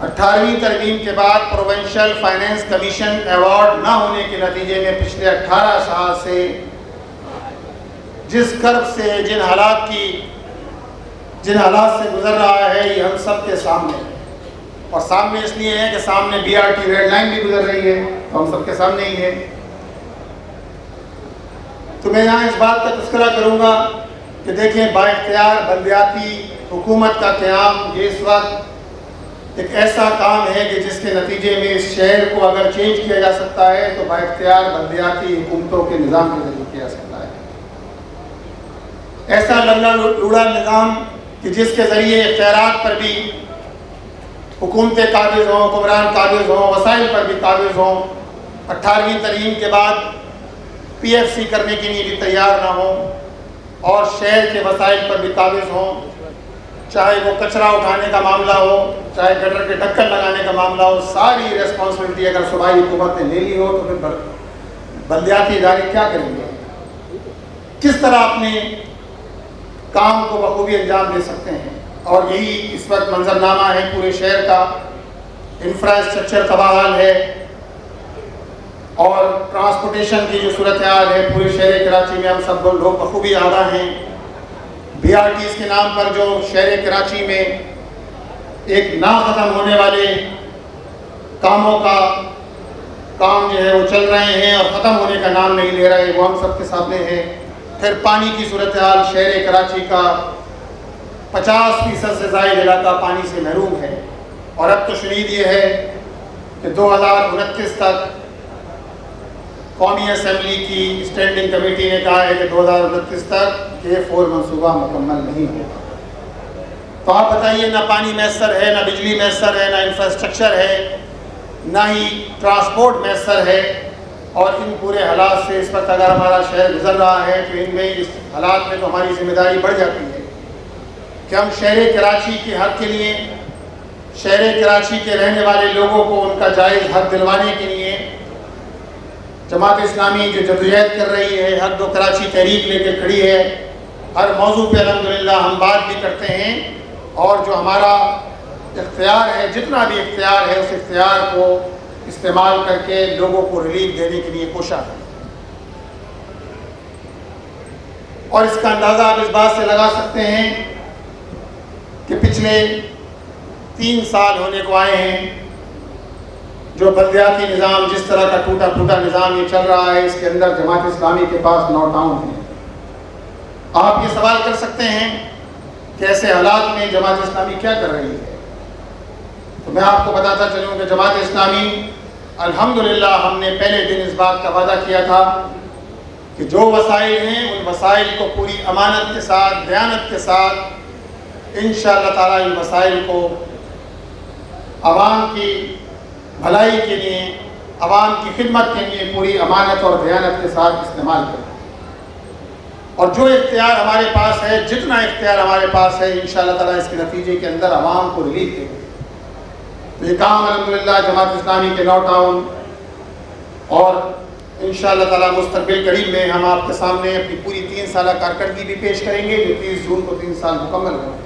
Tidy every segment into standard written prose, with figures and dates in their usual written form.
18ویں ترمیم کے بعد پروونشل فائنینس کمیشن ایوارڈ نہ ہونے کے نتیجے میں پچھلے 18 سال سے جس کرب سے جن حالات سے گزر رہا ہے یہ ہم سب کے سامنے ہے، اور سامنے اس لیے ہے کہ سامنے BRT ریڈ لائن بھی گزر رہی ہے تو ہم سب کے سامنے ہی ہے۔ تو میں یہاں اس بات کا تذکرہ کروں گا کہ دیکھیں بااختیار بلدیاتی حکومت کا قیام یہ اس وقت ایک ایسا کام ہے کہ جس کے نتیجے میں اس شہر کو اگر چینج کیا جا سکتا ہے تو بااختیار بلدیاتی حکومتوں کے نظام کے ذریعے کیا جا سکتا ہے۔ ایسا لنگڑا لوڑا نظام کہ جس کے ذریعے اختیارات پر بھی حکومتیں قابض ہوں، حکمران قابض ہوں، وسائل پر بھی قابض ہوں، 18ویں ترمیم کے بعد PFC کرنے کے لیے بھی تیار نہ ہوں اور شہر کے وسائل پر بھی قابض ہوں، چاہے وہ کچرا اٹھانے کا معاملہ ہو، چاہے گٹر کے ڈھکن لگانے کا معاملہ ہو، ساری ریسپانسبلٹی اگر صوبائی حکومت نے لے لی ہو تو پھر بلدیاتی ادارے کیا کریں گے؟ کس طرح اپنے کام کو بخوبی انجام دے سکتے ہیں؟ اور یہی اس وقت منظرنامہ ہے پورے شہر کا۔ انفراسٹرکچر کا بحال ہے اور ٹرانسپورٹیشن کی جو صورتحال ہے پورے شہر کراچی میں ہم سب لوگ بخوبی آگاہ ہیں۔ BRTs کے نام پر جو شہر کراچی میں ایک نہ ختم ہونے والے کاموں کا کام جو ہے وہ چل رہے ہیں اور ختم ہونے کا نام نہیں لے رہے، وہ ہم سب کے سامنے ہے۔ پھر پانی کی صورتحال، شہر کراچی کا 50% سے زائد علاقہ پانی سے محروم ہے، اور اب تو شنید یہ ہے کہ 2029 تک قومی اسمبلی کی اسٹینڈنگ کمیٹی نے کہا ہے کہ 2029 تک K4 منصوبہ مکمل نہیں ہوگا۔ تو آپ بتائیے، نہ پانی میسر ہے، نہ بجلی میسر ہے، نہ انفراسٹرکچر ہے، نہ ہی ٹرانسپورٹ میسر ہے، اور ان پورے حالات سے اس وقت اگر ہمارا شہر گزر رہا ہے تو ان میں اس حالات میں تو ہماری ذمہ داری بڑھ جاتی ہے کہ ہم شہر کراچی کے حق کے لیے، شہر کراچی کے رہنے والے لوگوں کو ان کا جائز حق دلوانے کے لیے جماعت اسلامی جو جدوجہد کر رہی ہے، حق دو کراچی تحریک لے کے کھڑی ہے، ہر موضوع پہ الحمدللہ ہم بات بھی کرتے ہیں، اور جو ہمارا اختیار ہے، جتنا بھی اختیار ہے، اس اختیار کو استعمال کر کے لوگوں کو ریلیف دینے کے لیے کوشاں ہے۔ اور اس کا اندازہ آپ اس بات سے لگا سکتے ہیں کہ پچھلے 3 سال ہونے کو آئے ہیں جو بلدیاتی نظام، جس طرح کا ٹوٹا پھوٹا نظام یہ چل رہا ہے، اس کے اندر جماعت اسلامی کے پاس 9 ٹاؤن ہیں۔ آپ یہ سوال کر سکتے ہیں کہ ایسے حالات میں جماعت اسلامی کیا کر رہی ہے؟ تو میں آپ کو بتاتا چلوں کہ جماعت اسلامی الحمدللہ ہم نے پہلے دن اس بات کا وعدہ کیا تھا کہ جو وسائل ہیں ان وسائل کو پوری امانت کے ساتھ، دیانت کے ساتھ انشاءاللہ تعالیٰ ان وسائل کو عوام کی بھلائی کے لیے، عوام کی خدمت کے لیے پوری امانت اور دیانت کے ساتھ استعمال کریں، اور جو اختیار ہمارے پاس ہے، جتنا اختیار ہمارے پاس ہے، انشاءاللہ تعالیٰ اس کے نتیجے کے اندر عوام کو ریلیف دیں گے۔ تو یہ کام الحمدللہ جماعت اسلامی کے 9 ٹاؤن، اور انشاءاللہ تعالیٰ مستقبل قریب میں ہم آپ کے سامنے اپنی پوری 3 سالہ کارکردگی بھی پیش کریں گے جو 30 جون کو 3 سال مکمل ہوں گے۔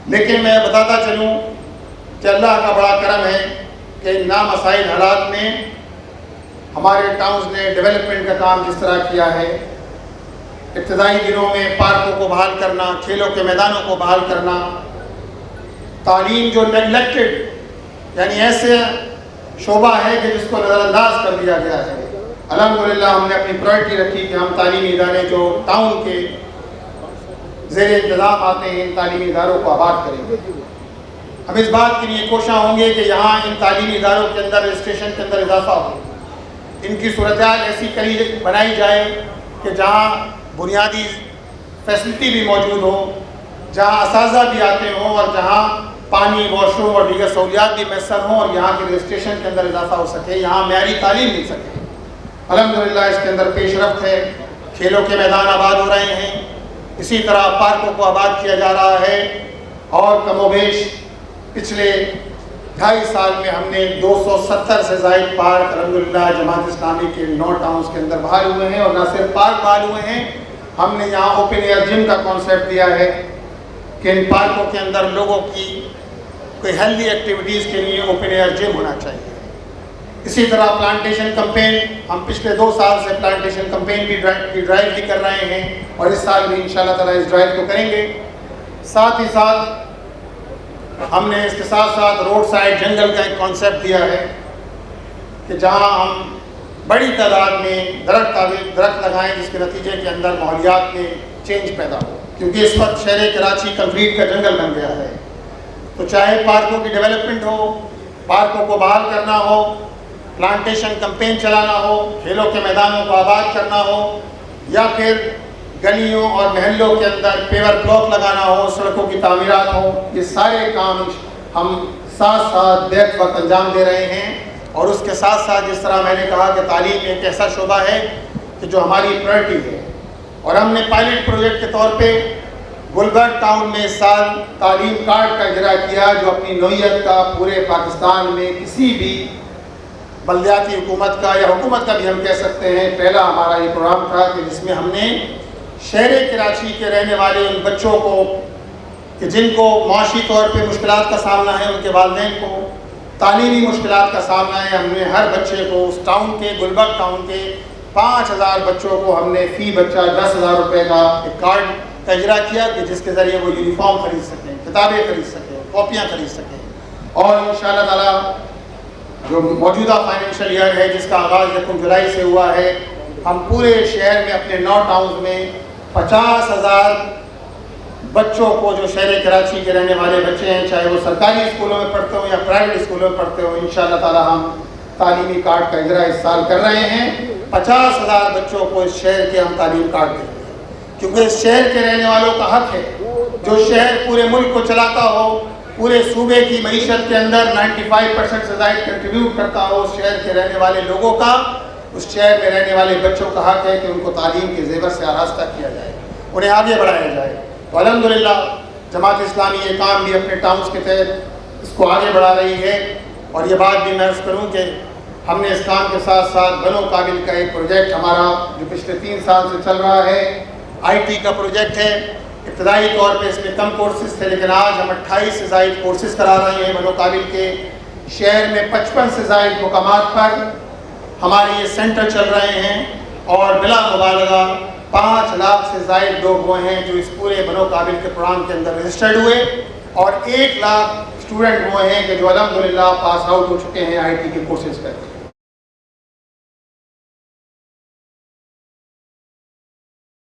لیکن میں بتاتا چلوں کہ اللہ کا بڑا کرم ہے کہ ان نامسائل حالات میں ہمارے ٹاؤنز نے ڈیولپمنٹ کا کام جس طرح کیا ہے، ابتدائی دنوں میں پارکوں کو بحال کرنا، کھیلوں کے میدانوں کو بحال کرنا، تعلیم جو نیگلیکٹڈ، یعنی ایسے شعبہ ہے کہ جس کو نظر انداز کر دیا گیا ہے، الحمدللہ ہم نے اپنی پرائرٹی رکھی کہ ہم تعلیمی ادارے جو ٹاؤن کے زیر انتظام آتے ہیں، ان تعلیمی اداروں کو آباد کریں گے۔ ہم اس بات کے لیے کوشاں ہوں گے کہ یہاں ان تعلیمی اداروں کے اندر رجسٹریشن کے اندر اضافہ ہو، ان کی صورتحال ایسی بنائی جائے کہ جہاں بنیادی فیسلٹی بھی موجود ہو، جہاں اساتذہ بھی آتے ہوں، اور جہاں پانی، واش روم اور دیگر سہولیات بھی میسر ہوں، اور یہاں کے رجسٹریشن کے اندر اضافہ ہو سکے، یہاں معیاری تعلیم مل سکے۔ الحمدللہ اس کے اندر پیش رفت ہے، کھیلوں کے میدان آباد ہو رہے ہیں، اسی طرح پارکوں کو آباد کیا جا رہا ہے، اور کم و بیش پچھلے 2.5 سال میں ہم نے 270 سے زائد پارک الحمدللہ جماعت اسلامی کے 9 ٹاؤنز کے اندر بحال ہوئے ہیں، اور نہ صرف پارک بحال ہوئے ہیں، ہم نے یہاں اوپن ایئر جم کا کانسیپٹ دیا ہے کہ ان پارکوں کے اندر لوگوں کی کوئی ہیلدی ایکٹیویٹیز کے لیے اوپن ایئر جم ہونا چاہیے. اسی طرح پلانٹیشن کمپین، ہم پچھلے 2 سال سے پلانٹیشن کمپین کی ڈرائیو بھی کر رہے ہیں اور اس سال بھی انشاءاللہ تعالیٰ اس ڈرائیو کو کریں گے. ساتھ ہی ساتھ ہم نے اس کے ساتھ ساتھ روڈ سائڈ جنگل کا ایک کانسیپٹ دیا ہے کہ جہاں ہم بڑی تعداد میں درخت لگائیں جس کے نتیجے کے اندر ماحولیات میں چینج پیدا ہو، کیونکہ اس وقت شہر کراچی کنکریٹ کا جنگل بن گیا ہے. تو چاہے پارکوں کی ڈیولپمنٹ ہو، پارکوں کو بحال کرنا ہو، پلانٹیشن کمپین چلانا ہو، کھیلوں کے میدانوں کو آباد کرنا ہو، یا پھر گلیوں اور محلوں کے اندر پیور بلاک لگانا ہو، سڑکوں کی تعمیرات ہو، یہ سارے کام ہم ساتھ ساتھ بیک وقت انجام دے رہے ہیں. اور اس کے ساتھ ساتھ جس طرح میں نے کہا کہ تعلیم ایک ایسا شعبہ ہے کہ جو ہماری پرائرٹی ہے، اور ہم نے پائلٹ پروجیکٹ کے طور پہ گلبرگ ٹاؤن میں اس سال تعلیم کارڈ کا اجرا کیا، جو اپنی نوعیت کا پورے پاکستان میں کسی بھی بلدیاتی حکومت کا یا حکومت کا بھی ہم کہہ سکتے ہیں پہلا ہمارا یہ پروگرام تھا کہ جس میں ہم نے شہر کراچی کے رہنے والے ان بچوں کو کہ جن کو معاشی طور پہ مشکلات کا سامنا ہے، ان کے والدین کو تعلیمی مشکلات کا سامنا ہے، ہم نے ہر بچے کو اس ٹاؤن کے گلبرگ ٹاؤن کے 5000 بچوں کو ہم نے فی بچہ 10,000 روپے کا ایک کارڈ کا اجرا کیا کہ جس کے ذریعے وہ یونیفارم خرید سکیں، کتابیں خرید سکیں، کاپیاں خرید سکیں. اور انشاءاللہ تعالیٰ جو موجودہ فائنینشیل ایئر ہے جس کا آغاز 1 جولائی سے ہوا ہے، ہم پورے شہر میں اپنے 9 ٹاؤنز میں 50,000 بچوں کو جو شہر کراچی کے رہنے والے بچے ہیں، چاہے وہ سرکاری اسکولوں میں پڑھتے ہوں یا پرائیویٹ اسکولوں میں پڑھتے ہوں، انشاءاللہ تعالیٰ ہم تعلیمی کارڈ کا اجرا اس سال کر رہے ہیں. 50,000 بچوں کو اس شہر کے ہم تعلیم کارڈ دیں گے، کیونکہ اس شہر کے رہنے والوں کا حق ہے. جو شہر پورے ملک کو چلاتا ہو، پورے صوبے کی معیشت کے اندر 95% سے زائد کنٹریبیوٹ کرتا ہو، اس شہر کے رہنے والے لوگوں کا، اس شہر میں رہنے والے بچوں کا حق ہے کہ ان کو تعلیم کے زیور سے آراستہ کیا جائے، انہیں آگے بڑھایا جائے. تو الحمدللہ جماعت اسلامی یہ کام بھی اپنے ٹاؤنز کے تحت اس کو آگے بڑھا رہی ہے. اور یہ بات بھی میں عرض کروں کہ ہم نے اس کام کے ساتھ ساتھ بنو قابل کا ایک پروجیکٹ ہمارا جو پچھلے 3 سال سے چل رہا ہے، IT کا پروجیکٹ ہے. ابتدائی طور پہ اس میں کم کورسز تھے، لیکن آج ہم 28 سے زائد کورسز کرا رہے ہیں بنو قابل کے. شہر میں 55 سے زائد مقامات پر ہمارے یہ سینٹر چل رہے ہیں، اور بلا مبالغہ 5 لاکھ سے زائد لوگ وہ ہیں جو اس پورے بنو قابل کے پروگرام کے اندر رجسٹرڈ ہوئے، اور 1 لاکھ اسٹوڈنٹ وہ ہیں کہ جو الحمدللہ پاس آؤٹ ہو چکے ہیں IT کے کورسز پر.